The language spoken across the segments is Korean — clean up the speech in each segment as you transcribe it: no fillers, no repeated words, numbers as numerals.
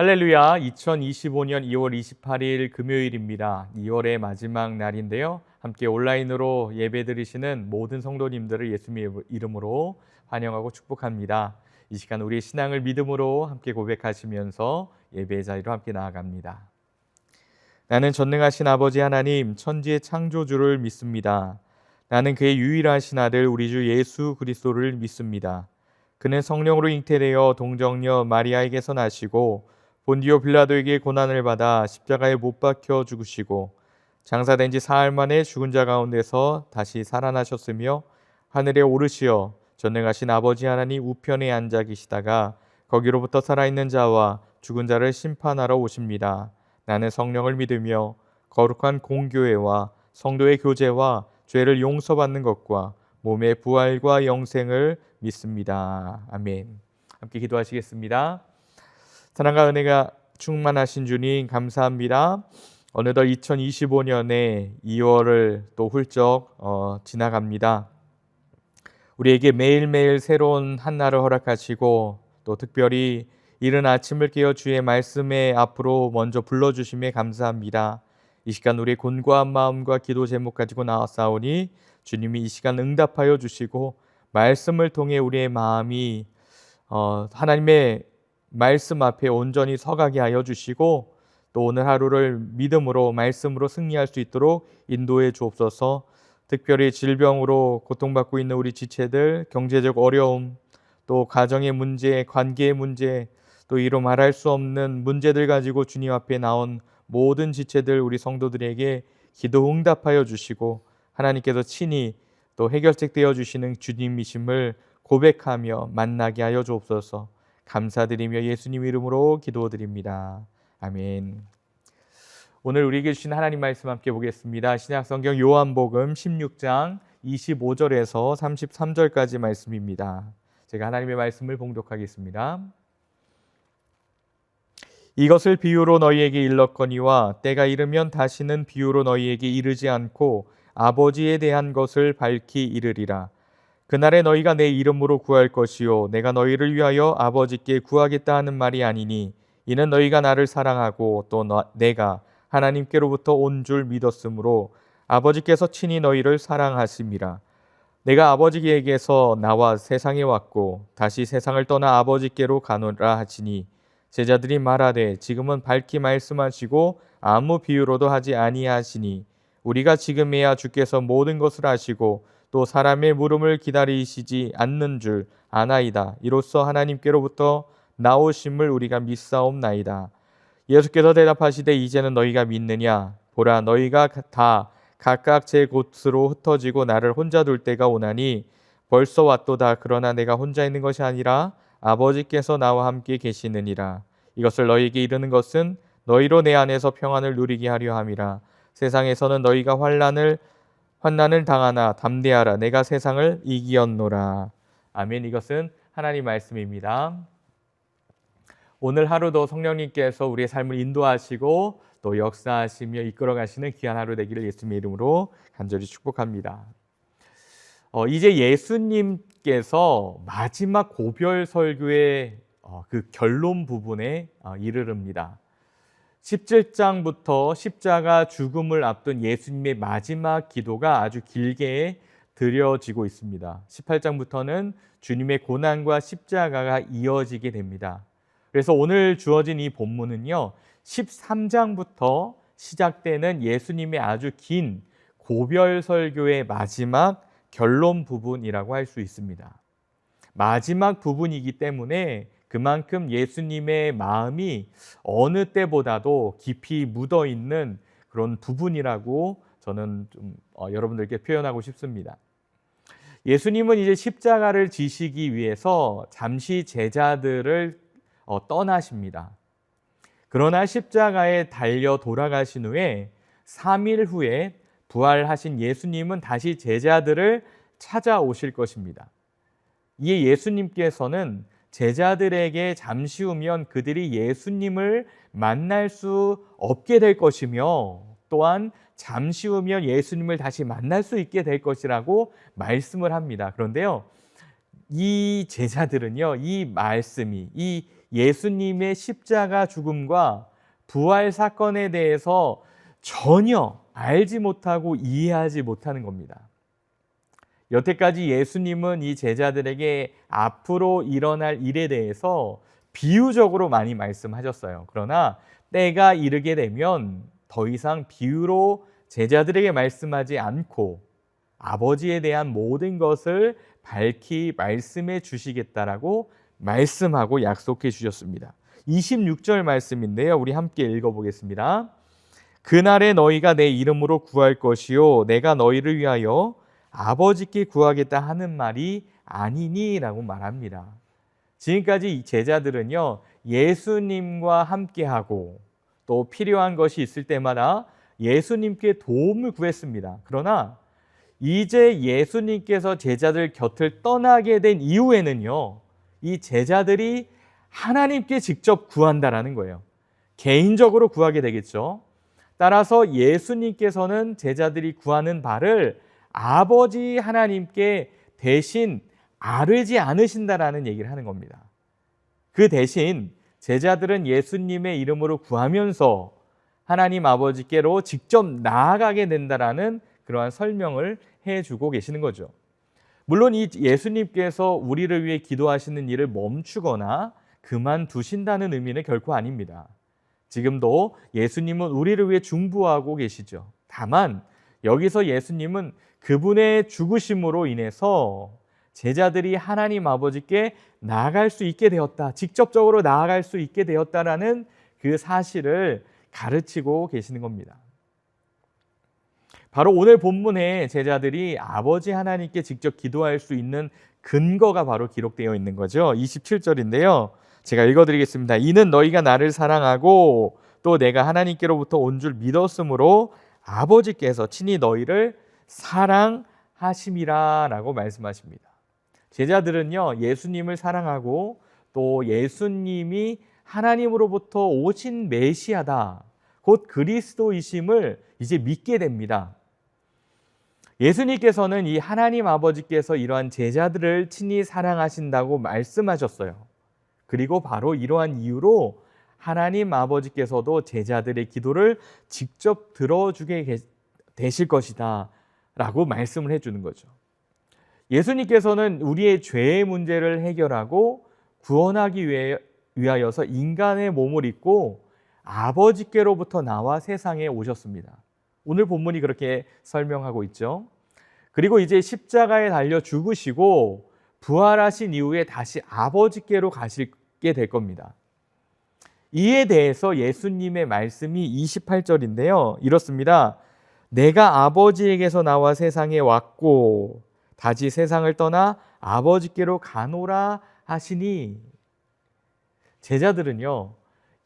할렐루야, 2025년 2월 28일 금요일입니다. 2월의 마지막 날인데요. 함께 온라인으로 예배 드리시는 모든 성도님들을 예수님의 이름으로 환영하고 축복합니다. 이 시간 우리의 신앙을 믿음으로 함께 고백하시면서 예배의 자리로 함께 나아갑니다. 나는 전능하신 아버지 하나님, 천지의 창조주를 믿습니다. 나는 그의 유일하신 아들 우리 주 예수 그리스도를 믿습니다. 그는 성령으로 잉태되어 동정녀 마리아에게서 나시고 본디오 빌라도에게 고난을 받아 십자가에 못 박혀 죽으시고 장사된 지 사흘 만에 죽은 자 가운데서 다시 살아나셨으며 하늘에 오르시어 전능하신 아버지 하나님 우편에 앉아 계시다가 거기로부터 살아있는 자와 죽은 자를 심판하러 오십니다. 나는 성령을 믿으며 거룩한 공교회와 성도의 교제와 죄를 용서받는 것과 몸의 부활과 영생을 믿습니다. 아멘. 함께 기도하시겠습니다. 사랑과 은혜가 충만하신 주님 감사합니다. 어느덧 2025년의 2월을 또 훌쩍 지나갑니다. 우리에게 매일매일 새로운 한날을 허락하시고 또 특별히 이른 아침을 깨어 주의 말씀에 앞으로 먼저 불러주심에 감사합니다. 이 시간 우리의 곤고한 마음과 기도 제목 가지고 나왔사오니 주님이 이 시간 응답하여 주시고 말씀을 통해 우리의 마음이 하나님의 말씀 앞에 온전히 서가게 하여 주시고 또 오늘 하루를 믿음으로 말씀으로 승리할 수 있도록 인도해 주옵소서. 특별히 질병으로 고통받고 있는 우리 지체들, 경제적 어려움, 또 가정의 문제, 관계의 문제, 또 이로 말할 수 없는 문제들 가지고 주님 앞에 나온 모든 지체들 우리 성도들에게 기도 응답하여 주시고 하나님께서 친히 또 해결책 되어 주시는 주님이심을 고백하며 만나게 하여 주옵소서. 감사드리며 예수님 이름으로 기도드립니다. 아멘. 오늘 우리에게 주신 하나님 말씀 함께 보겠습니다. 신약성경 요한복음 16장 25절에서 33절까지 말씀입니다. 제가 하나님의 말씀을 봉독하겠습니다. 이것을 비유로 너희에게 일렀거니와 때가 이르면 다시는 비유로 너희에게 이르지 않고 아버지에 대한 것을 밝히 이르리라. 그날에 너희가 내 이름으로 구할 것이요 내가 너희를 위하여 아버지께 구하겠다 하는 말이 아니니 이는 너희가 나를 사랑하고 또 내가 하나님께로부터 온 줄 믿었으므로 아버지께서 친히 너희를 사랑하심이라. 내가 아버지에게서 나와 세상에 왔고 다시 세상을 떠나 아버지께로 가노라 하시니 제자들이 말하되 지금은 밝히 말씀하시고 아무 비유로도 하지 아니하시니 우리가 지금에야 주께서 모든 것을 아시고 또 사람의 물음을 기다리시지 않는 줄 아나이다. 이로써 하나님께로부터 나오심을 우리가 믿사옵나이다. 예수께서 대답하시되 이제는 너희가 믿느냐? 보라 너희가 다 각각 제 곳으로 흩어지고 나를 혼자 둘 때가 오나니 벌써 왔도다. 그러나 내가 혼자 있는 것이 아니라 아버지께서 나와 함께 계시느니라. 이것을 너희에게 이르는 것은 너희로 내 안에서 평안을 누리게 하려 함이라. 세상에서는 너희가 환난을 당하나 담대하라. 내가 세상을 이기었노라. 아멘. 이것은 하나님 말씀입니다. 오늘 하루도 성령님께서 우리의 삶을 인도하시고 또 역사하시며 이끌어가시는 귀한 하루 되기를 예수님의 이름으로 간절히 축복합니다. 이제 예수님께서 마지막 고별 설교의 그 결론 부분에 이르릅니다. 17장부터 십자가 죽음을 앞둔 예수님의 마지막 기도가 아주 길게 드려지고 있습니다. 18장부터는 주님의 고난과 십자가가 이어지게 됩니다. 그래서 오늘 주어진 이 본문은요, 13장부터 시작되는 예수님의 아주 긴 고별 설교의 마지막 결론 부분이라고 할 수 있습니다. 마지막 부분이기 때문에 그만큼 예수님의 마음이 어느 때보다도 깊이 묻어 있는 그런 부분이라고 저는 좀 여러분들께 표현하고 싶습니다. 예수님은 이제 십자가를 지시기 위해서 잠시 제자들을 떠나십니다. 그러나 십자가에 달려 돌아가신 후에 3일 후에 부활하신 예수님은 다시 제자들을 찾아오실 것입니다. 이에 예수님께서는 제자들에게 잠시 후면 그들이 예수님을 만날 수 없게 될 것이며 또한 잠시 후면 예수님을 다시 만날 수 있게 될 것이라고 말씀을 합니다. 그런데요, 이 제자들은요, 이 말씀이, 이 예수님의 십자가 죽음과 부활 사건에 대해서 전혀 알지 못하고 이해하지 못하는 겁니다. 여태까지 예수님은 이 제자들에게 앞으로 일어날 일에 대해서 비유적으로 많이 말씀하셨어요. 그러나 때가 이르게 되면 더 이상 비유로 제자들에게 말씀하지 않고 아버지에 대한 모든 것을 밝히 말씀해 주시겠다라고 말씀하고 약속해 주셨습니다. 26절 말씀인데요. 우리 함께 읽어보겠습니다. 그날에 너희가 내 이름으로 구할 것이요 내가 너희를 위하여 아버지께 구하겠다 하는 말이 아니니라고 말합니다. 지금까지 이 제자들은요, 예수님과 함께하고 또 필요한 것이 있을 때마다 예수님께 도움을 구했습니다. 그러나 이제 예수님께서 제자들 곁을 떠나게 된 이후에는요, 이 제자들이 하나님께 직접 구한다라는 거예요. 개인적으로 구하게 되겠죠. 따라서 예수님께서는 제자들이 구하는 바를 아버지 하나님께 대신 아뢰지 않으신다라는 얘기를 하는 겁니다. 그 대신 제자들은 예수님의 이름으로 구하면서 하나님 아버지께로 직접 나아가게 된다라는 그러한 설명을 해주고 계시는 거죠. 물론 이 예수님께서 우리를 위해 기도하시는 일을 멈추거나 그만두신다는 의미는 결코 아닙니다. 지금도 예수님은 우리를 위해 중보하고 계시죠. 다만 여기서 예수님은 그분의 죽으심으로 인해서 제자들이 하나님 아버지께 나아갈 수 있게 되었다, 직접적으로 나아갈 수 있게 되었다라는 그 사실을 가르치고 계시는 겁니다. 바로 오늘 본문에 제자들이 아버지 하나님께 직접 기도할 수 있는 근거가 바로 기록되어 있는 거죠. 27절인데요. 제가 읽어드리겠습니다. 이는 너희가 나를 사랑하고 또 내가 하나님께로부터 온 줄 믿었으므로 아버지께서 친히 너희를 사랑하심이라 라고 말씀하십니다. 제자들은요, 예수님을 사랑하고 또 예수님이 하나님으로부터 오신 메시아다, 곧 그리스도이심을 이제 믿게 됩니다. 예수님께서는 이 하나님 아버지께서 이러한 제자들을 친히 사랑하신다고 말씀하셨어요. 그리고 바로 이러한 이유로 하나님 아버지께서도 제자들의 기도를 직접 들어주게 되실 것이다 라고 말씀을 해주는 거죠. 예수님께서는 우리의 죄의 문제를 해결하고 구원하기 위하여서 인간의 몸을 입고 아버지께로부터 나와 세상에 오셨습니다. 오늘 본문이 그렇게 설명하고 있죠. 그리고 이제 십자가에 달려 죽으시고 부활하신 이후에 다시 아버지께로 가시게 될 겁니다. 이에 대해서 예수님의 말씀이 28절인데요. 이렇습니다. 내가 아버지에게서 나와 세상에 왔고 다시 세상을 떠나 아버지께로 가노라 하시니, 제자들은요,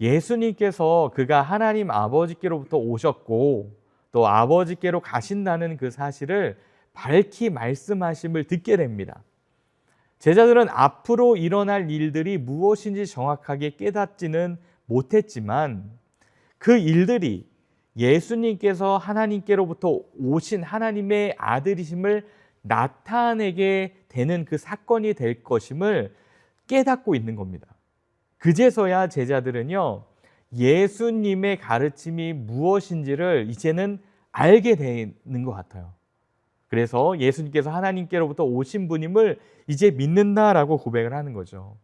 예수님께서 그가 하나님 아버지께로부터 오셨고 또 아버지께로 가신다는 그 사실을 밝히 말씀하심을 듣게 됩니다. 제자들은 앞으로 일어날 일들이 무엇인지 정확하게 깨닫지는 못했지만 그 일들이 예수님께서 하나님께로부터 오신 하나님의 아들이심을 나타내게 되는 그 사건이 될 것임을 깨닫고 있는 겁니다. 그제서야 제자들은요, 예수님의 가르침이 무엇인지를 이제는 알게 되는 것 같아요. 그래서 예수님께서 하나님께로부터 오신 분임을 이제 믿는다라고 고백을 하는 거죠.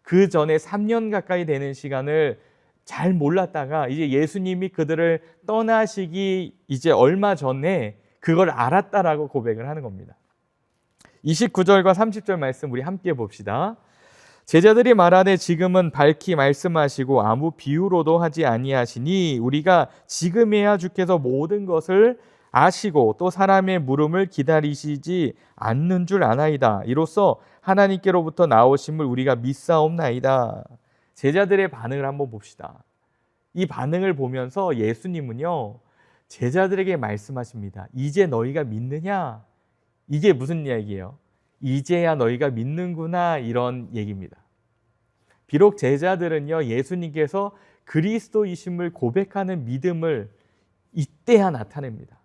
그 전에 3년 가까이 되는 시간을 잘 몰랐다가 이제 예수님이 그들을 떠나시기 이제 얼마 전에 그걸 알았다라고 고백을 하는 겁니다. 29절과 30절 말씀 우리 함께 봅시다. 제자들이 말하되 지금은 밝히 말씀하시고 아무 비유로도 하지 아니하시니 우리가 지금에야 주께서 모든 것을 아시고 또 사람의 물음을 기다리시지 않는 줄 아나이다. 이로써 하나님께로부터 나오심을 우리가 믿사옵나이다. 제자들의 반응을 한번 봅시다. 이 반응을 보면서 예수님은요, 제자들에게 말씀하십니다. 이제 너희가 믿느냐? 이게 무슨 이야기예요? 이제야 너희가 믿는구나, 이런 얘기입니다. 비록 제자들은요, 예수님께서 그리스도이심을 고백하는 믿음을 이때야 나타냅니다.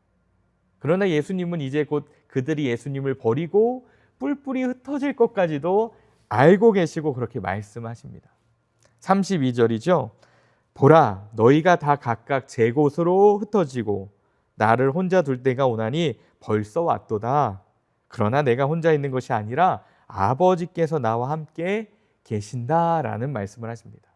그러나 예수님은 이제 곧 그들이 예수님을 버리고 뿔뿔이 흩어질 것까지도 알고 계시고 그렇게 말씀하십니다. 32절이죠. 보라, 너희가 다 각각 제 곳으로 흩어지고 나를 혼자 둘 때가 오나니 벌써 왔도다. 그러나 내가 혼자 있는 것이 아니라 아버지께서 나와 함께 계신다라는 말씀을 하십니다.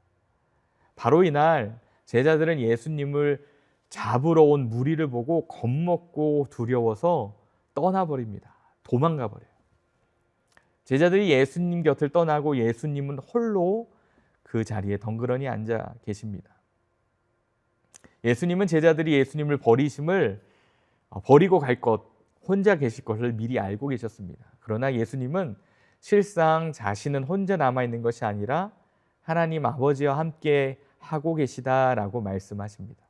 바로 이날 제자들은 예수님을 잡으러 온 무리를 보고 겁먹고 두려워서 떠나버립니다. 도망가 버려요. 제자들이 예수님 곁을 떠나고 예수님은 홀로 그 자리에 덩그러니 앉아 계십니다. 예수님은 제자들이 예수님을 버리고 갈 것, 혼자 계실 것을 미리 알고 계셨습니다. 그러나 예수님은 실상 자신은 혼자 남아있는 것이 아니라 하나님 아버지와 함께 하고 계시다라고 말씀하십니다.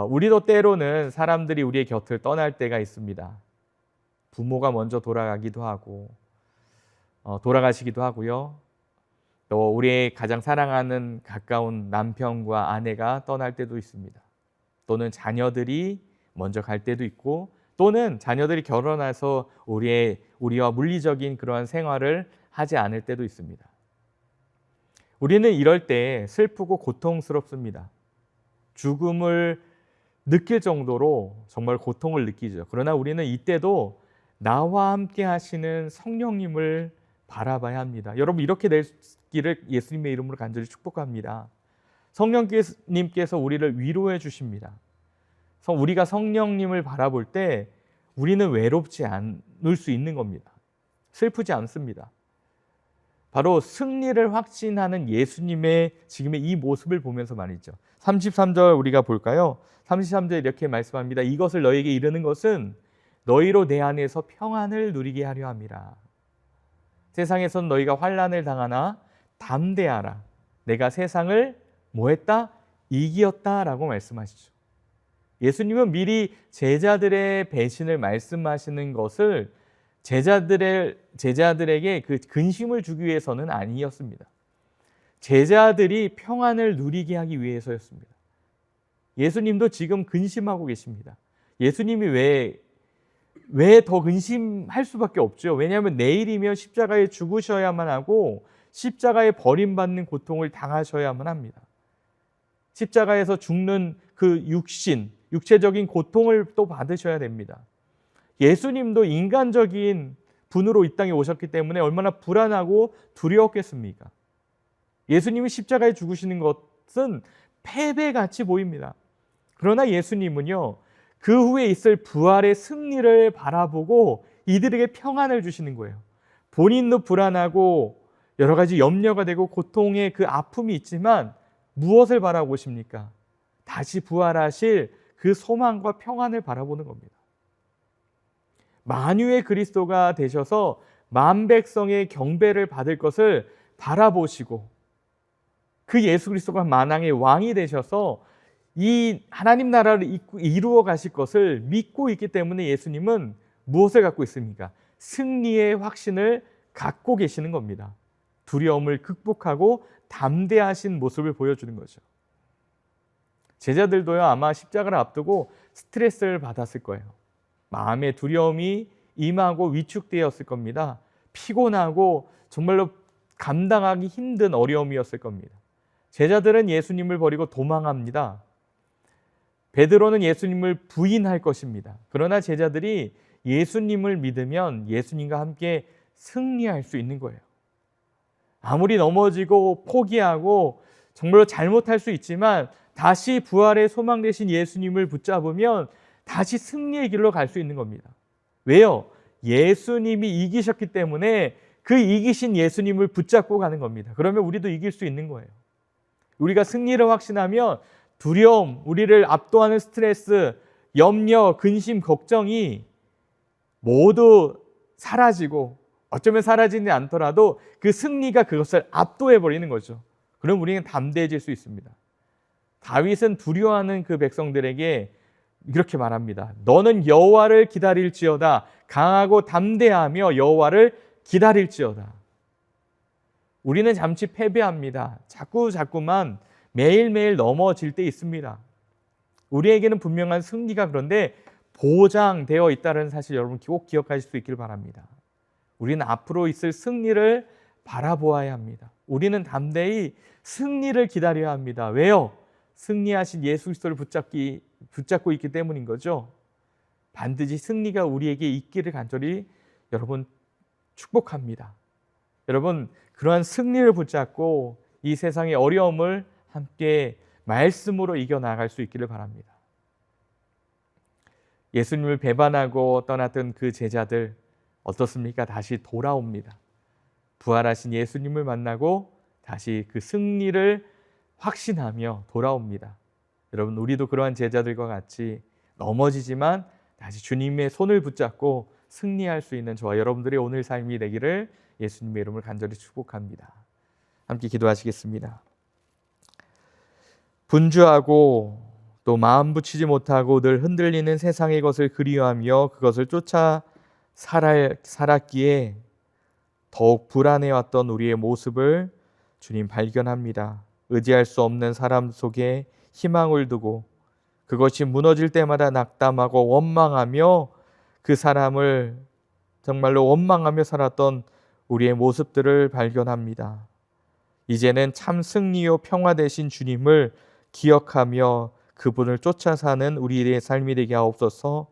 우리도 때로는 사람들이 우리의 곁을 떠날 때가 있습니다. 부모가 먼저 돌아가기도 하고 돌아가시기도 하고요. 또 우리의 가장 사랑하는 가까운 남편과 아내가 떠날 때도 있습니다. 또는 자녀들이 먼저 갈 때도 있고 또는 자녀들이 결혼해서 우리와 물리적인 그러한 생활을 하지 않을 때도 있습니다. 우리는 이럴 때 슬프고 고통스럽습니다. 죽음을 느낄 정도로 정말 고통을 느끼죠. 그러나 우리는 이때도 나와 함께 하시는 성령님을 바라봐야 합니다. 여러분, 이렇게 되기를 예수님의 이름으로 간절히 축복합니다. 성령님께서 우리를 위로해 주십니다. 우리가 성령님을 바라볼 때 우리는 외롭지 않을 수 있는 겁니다. 슬프지 않습니다. 바로 승리를 확신하는 예수님의 지금의 이 모습을 보면서 말이죠. 33절 우리가 볼까요? 33절 이렇게 말씀합니다. 이것을 너에게 이르는 것은 너희로 내 안에서 평안을 누리게 하려 함이라. 세상에선 너희가 환난을 당하나 담대하라. 내가 세상을 뭐했다? 이기었다라고 말씀하시죠. 예수님은 미리 제자들의 배신을 말씀하시는 것을 제자들에게 그 근심을 주기 위해서는 아니었습니다. 제자들이 평안을 누리게 하기 위해서였습니다. 예수님도 지금 근심하고 계십니다. 예수님이 왜 더 근심할 수밖에 없죠. 왜냐하면 내일이면 십자가에 죽으셔야만 하고 십자가에 버림받는 고통을 당하셔야만 합니다. 십자가에서 죽는 그 육체적인 고통을 또 받으셔야 됩니다. 예수님도 인간적인 분으로 이 땅에 오셨기 때문에 얼마나 불안하고 두려웠겠습니까? 예수님이 십자가에 죽으시는 것은 패배같이 보입니다. 그러나 예수님은요, 그 후에 있을 부활의 승리를 바라보고 이들에게 평안을 주시는 거예요. 본인도 불안하고 여러 가지 염려가 되고 고통의 그 아픔이 있지만 무엇을 바라고 오십니까? 다시 부활하실 그 소망과 평안을 바라보는 겁니다. 만유의 그리스도가 되셔서 만백성의 경배를 받을 것을 바라보시고 그 예수 그리스도가 만왕의 왕이 되셔서 이 하나님 나라를 이루어 가실 것을 믿고 있기 때문에 예수님은 무엇을 갖고 있습니까? 승리의 확신을 갖고 계시는 겁니다. 두려움을 극복하고 담대하신 모습을 보여주는 거죠. 제자들도요, 아마 십자가를 앞두고 스트레스를 받았을 거예요. 마음의 두려움이 임하고 위축되었을 겁니다. 피곤하고 정말로 감당하기 힘든 어려움이었을 겁니다. 제자들은 예수님을 버리고 도망합니다. 베드로는 예수님을 부인할 것입니다. 그러나 제자들이 예수님을 믿으면 예수님과 함께 승리할 수 있는 거예요. 아무리 넘어지고 포기하고 정말로 잘못할 수 있지만 다시 부활의 소망 되신 예수님을 붙잡으면 다시 승리의 길로 갈 수 있는 겁니다. 왜요? 예수님이 이기셨기 때문에 그 이기신 예수님을 붙잡고 가는 겁니다. 그러면 우리도 이길 수 있는 거예요. 우리가 승리를 확신하면 두려움, 우리를 압도하는 스트레스, 염려, 근심, 걱정이 모두 사라지고 어쩌면 사라지지 않더라도 그 승리가 그것을 압도해버리는 거죠. 그럼 우리는 담대해질 수 있습니다. 다윗은 두려워하는 그 백성들에게 이렇게 말합니다. 너는 여호와를 기다릴지어다. 강하고 담대하며 여호와를 기다릴지어다. 우리는 잠시 패배합니다. 자꾸만 매일매일 넘어질 때 있습니다. 우리에게는 분명한 승리가 그런데 보장되어 있다는 사실 여러분 꼭 기억하실 수 있길 바랍니다. 우리는 앞으로 있을 승리를 바라보아야 합니다. 우리는 담대히 승리를 기다려야 합니다. 왜요? 승리하신 예수 그리스도를 붙잡고 있기 때문인 거죠. 반드시 승리가 우리에게 있기를 간절히 여러분 축복합니다. 여러분 그러한 승리를 붙잡고 이 세상의 어려움을 함께 말씀으로 이겨나갈 수 있기를 바랍니다. 예수님을 배반하고 떠났던 그 제자들 어떻습니까? 다시 돌아옵니다. 부활하신 예수님을 만나고 다시 그 승리를 확신하며 돌아옵니다. 여러분 우리도 그러한 제자들과 같이 넘어지지만 다시 주님의 손을 붙잡고 승리할 수 있는 저와 여러분들의 오늘 삶이 되기를 예수님의 이름을 간절히 축복합니다. 함께 기도하시겠습니다. 분주하고 또 마음 붙이지 못하고 늘 흔들리는 세상의 것을 그리워하며 그것을 쫓아 살았기에 더욱 불안해왔던 우리의 모습을 주님 발견합니다. 의지할 수 없는 사람 속에 희망을 두고 그것이 무너질 때마다 낙담하고 원망하며 그 사람을 정말로 원망하며 살았던 우리의 모습들을 발견합니다. 이제는 참 승리요 평화 되신 주님을 기억하며 그분을 쫓아 사는 우리의 삶이 되게 하옵소서.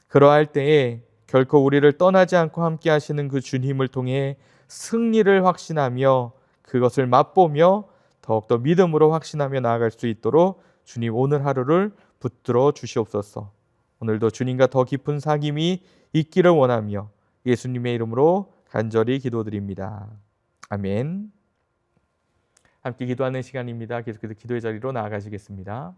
그러할 때에 결코 우리를 떠나지 않고 함께 하시는 그 주님을 통해 승리를 확신하며 그것을 맛보며 더욱더 믿음으로 확신하며 나아갈 수 있도록 주님 오늘 하루를 붙들어 주시옵소서. 오늘도 주님과 더 깊은 사귐이 있기를 원하며 예수님의 이름으로 간절히 기도드립니다. 아멘. 함께 기도하는 시간입니다. 계속해서 기도의 자리로 나아가시겠습니다.